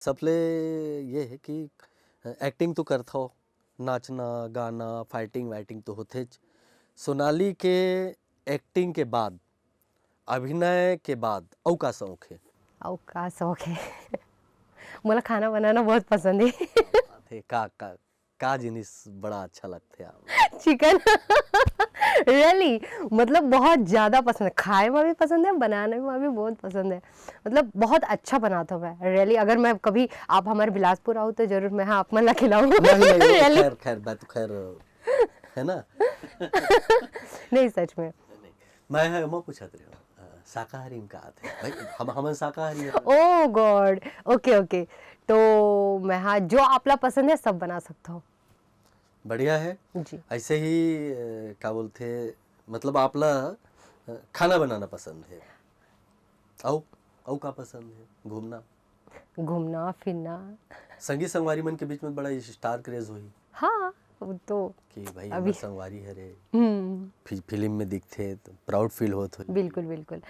सबले ये है कि एक्टिंग तो करत हव, नाचना, गाना, फाइटिंग वाइटिंग तो होथेच। सोनाली के एक्टिंग के बाद, अभिनय के बाद अउ का शौक हे? और का शौक है मोला खाना बनाना बहुत पसंद है थे का जिनिस बड़ा अच्छा लगथे आप? चिकन रियली मतलब बहुत ज़्यादा पसंद है, खाए में भी पसंद है, बनाने में भी बहुत पसंद है। मतलब बहुत अच्छा बनाता हूँ मैं रियली। अगर मैं कभी आप हमारे बिलासपुर आओ तो जरूर मैं हाँ आप मन ला खिलाऊँ नहीं नहीं, वो तो रियली खैर खैर बात तो खैर है ना। नहीं सच में। नहीं, मैं पूछत रहे शाकाहारी में का आथे भाई, हमन शाकाहारी है। ओह गॉड, ओके ओके। तो मैं हाँ जो आपला पसंद है सब बना सकता हूँ बढ़िया है। जी। ऐसे ही का बोलथे, मतलब आपला खाना बनाना पसंद है, औ का पसंद है? घूमना, घूमना फिरना। संगी संगवारी मन के बीच में बड़ा स्टार क्रेज होही हाँ वो तो कि भाई अभी हमर संगवारी हरे, हम्म फिल्म में दिखथे तो प्राउड फील होत होही। बिल्कुल बिल्कुल।